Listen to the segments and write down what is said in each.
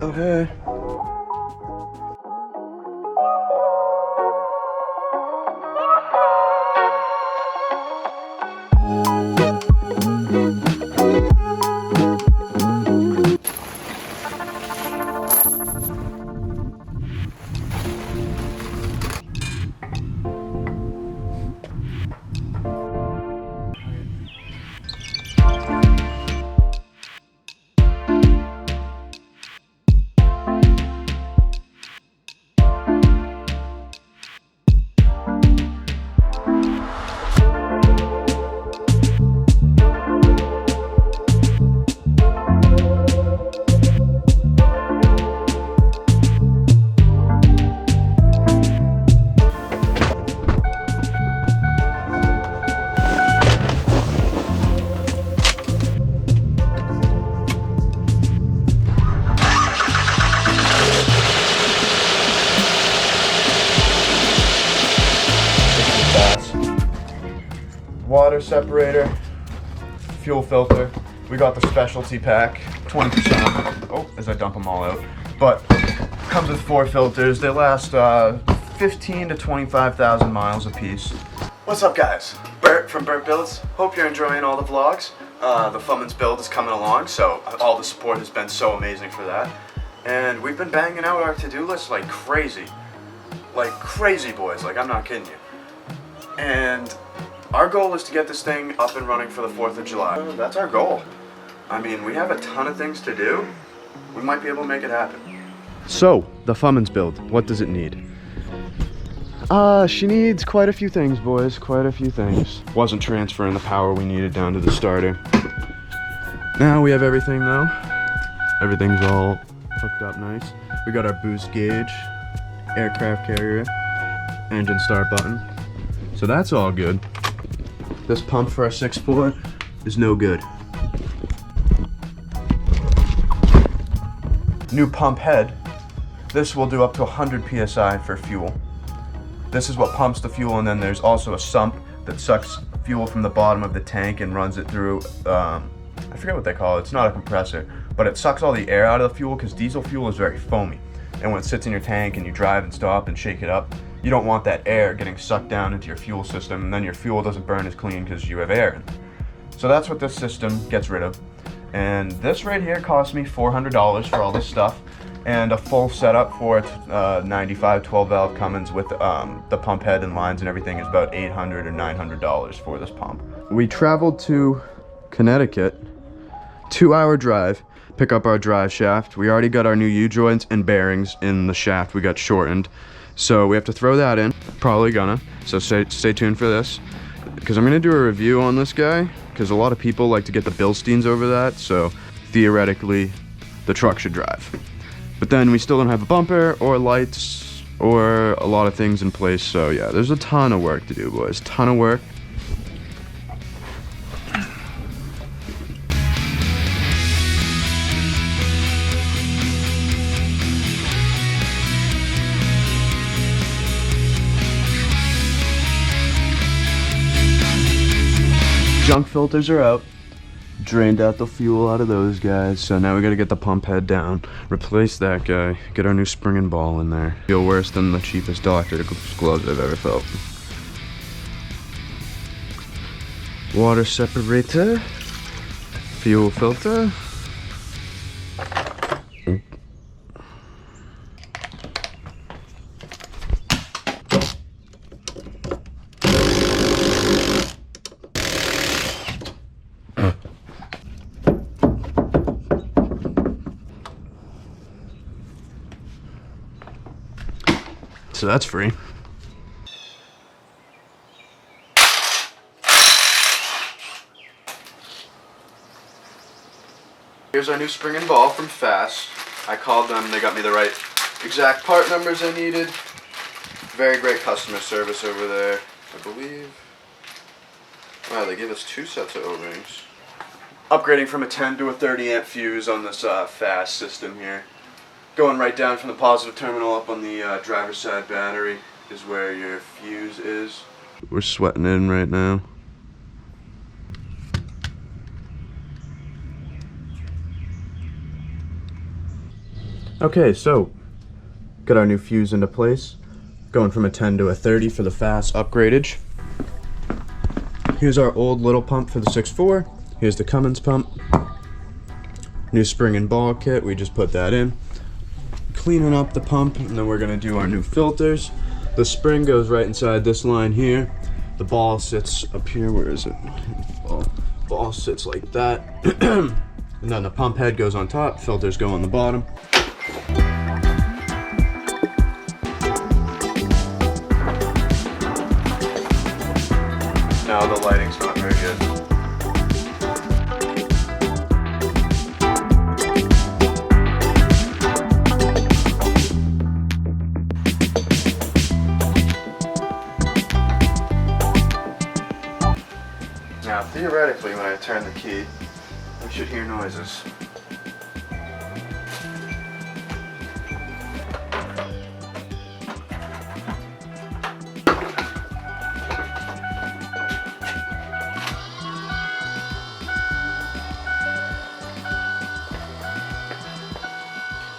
Okay. Water separator, fuel filter. We got the specialty pack, 20% off. Oh, as I dump them all out. But comes with 4 filters. They last 15 to 25,000 miles a piece. What's up, guys? Bert from bertbuilds. Hope you're enjoying all the vlogs. The Cummins build is coming along, so all the support has been so amazing for that. And we've been banging out our to-do list like crazy. Like crazy, boys. Like, I'm not kidding you. And our goal is to get this thing up and running for the 4th of July. That's our goal. I mean, we have a ton of things to do. We might be able to make it happen. So, the Cummins build, what does it need? She needs quite a few things, boys, quite a few things. Wasn't transferring the power we needed down to the starter. Now we have everything though. Everything's all hooked up nice. We got our boost gauge, aircraft carrier, engine start button. So that's all good. This pump for our 6-port is no good. New pump head. This will do up to 100 psi for fuel. This is what pumps the fuel, and then there's also a sump that sucks fuel from the bottom of the tank and runs it through, I forget what they call it. It's not a compressor, but it sucks all the air out of the fuel because diesel fuel is very foamy. And when it sits in your tank and you drive and stop and shake it up, you don't want that air getting sucked down into your fuel system, and then your fuel doesn't burn as clean because you have air in it. So that's what this system gets rid of. And this right here cost me $400 for all this stuff, and a full setup for it, 95 12-valve Cummins with the pump head and lines and everything is about $800 or $900 for this pump. We traveled to Connecticut, 2-hour drive, pick up our drive shaft. We already got our new U-joints and bearings in the shaft. We got shortened. So we have to throw that in, probably gonna. So stay tuned for this, because I'm gonna do a review on this guy, because a lot of people like to get the Bilsteins over that, so theoretically the truck should drive. But then we still don't have a bumper or lights or a lot of things in place, so yeah, there's a ton of work to do, boys, ton of work. Junk filters are out. Drained out the fuel out of those guys. So now we gotta get the pump head down, replace that guy, get our new spring and ball in there. Feel worse than the cheapest doctor's gloves I've ever felt. Water separator. Fuel filter. So that's free. Here's our new spring and ball from Fast. I called them, they got me the right exact part numbers I needed. Very great customer service over there, I believe. Wow, they gave us 2 sets of O-rings. Upgrading from a 10 to a 30 amp fuse on this Fast system here. Going right down from the positive terminal up on the driver's side battery is where your fuse is. We're sweating in right now. Okay, so got our new fuse into place. Going from a 10 to a 30 for the fast upgradage. Here's our old little pump for the 6.4. Here's the Cummins pump. New spring and ball kit, we just put that in. Cleaning up the pump, and then we're gonna do our new filters. The spring goes right inside this line here. The ball sits up here, where is it? Ball sits like that. And then the pump head goes on top, filters go on the bottom. Now the lighting's not very good. Now theoretically, when I turn the key, we should hear noises.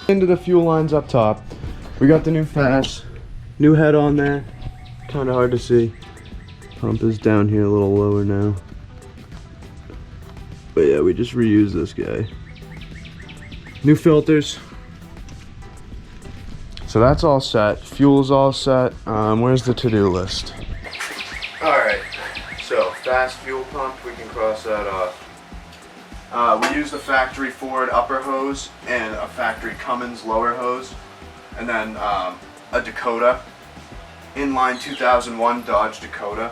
Into the fuel lines up top. We got the new fast, new head on there. Kind of hard to see. Pump is down here a little lower now. But yeah, we just reused this guy. New filters. So that's all set. Fuel's all set. Where's the to-do list? Alright, so fast fuel pump, we can cross that off. We use the factory Ford upper hose and a factory Cummins lower hose, and then a Dakota, inline 2001 Dodge Dakota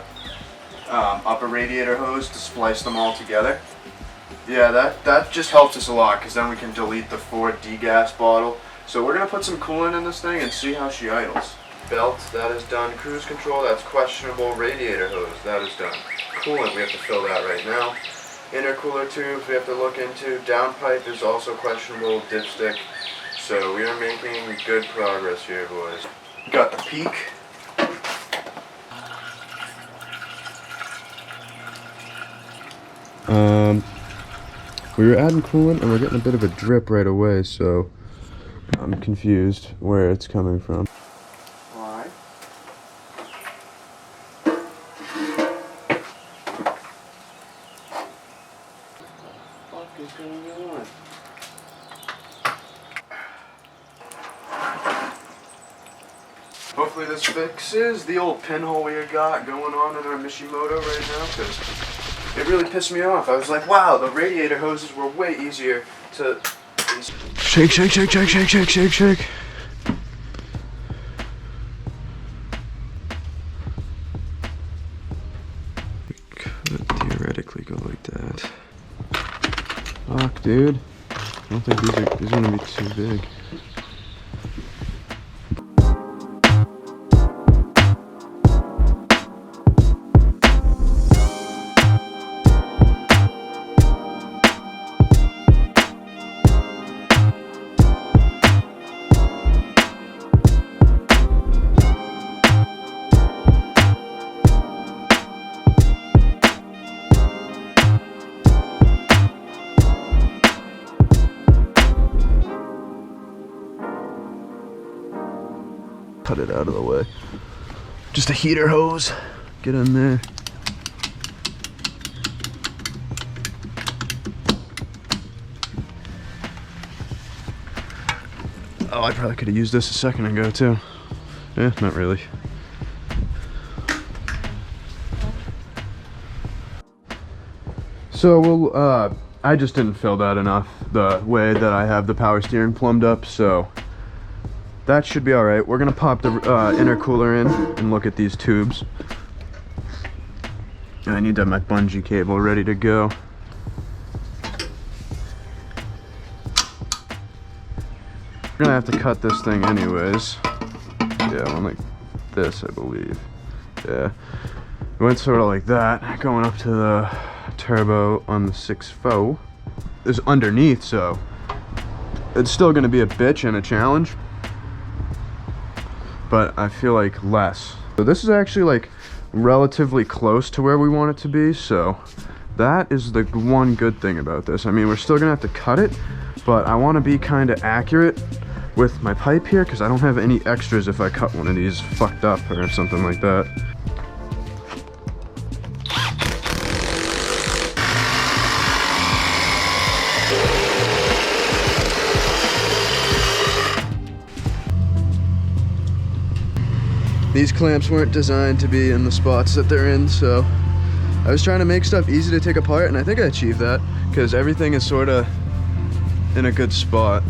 upper radiator hose to splice them all together. Yeah, that just helps us a lot, because then we can delete the Ford degas bottle. So we're going to put some coolant in this thing and see how she idles. Belt, that is done. Cruise control, that's questionable. Radiator hose, that is done. Coolant, we have to fill that right now. Intercooler tubes we have to look into. Downpipe is also questionable. Dipstick. So we are making good progress here, boys. Got the peak. We were adding coolant and we're getting a bit of a drip right away, so I'm confused where it's coming from. Why? What is going on? Hopefully this fixes the old pinhole we got going on in our Mishimoto right now, because it really pissed me off. I was like, wow, the radiator hoses were way easier to... Shake, shake, shake, shake, shake, shake, shake, shake. Could theoretically go like that. Fuck, dude. I don't think these are gonna be too big. Cut it out of the way. Just a heater hose. Get in there. Oh, I probably could have used this a second ago too. Yeah, not really. So we'll, I just didn't fill that enough the way that I have the power steering plumbed up, so that should be all right. We're gonna pop the intercooler in and look at these tubes. And I need to have my bungee cable ready to go. We're gonna have to cut this thing anyways. Yeah, one like this, I believe. Yeah, it went sort of like that, going up to the turbo on the 6.4. It's underneath, so it's still gonna be a bitch and a challenge, but I feel like less. So this is actually like relatively close to where we want it to be, so that is the one good thing about this. I mean, we're still gonna have to cut it, but I want to be kind of accurate with my pipe here because I don't have any extras if I cut one of these fucked up or something like that. These clamps weren't designed to be in the spots that they're in, so I was trying to make stuff easy to take apart, and I think I achieved that because everything is sort of in a good spot.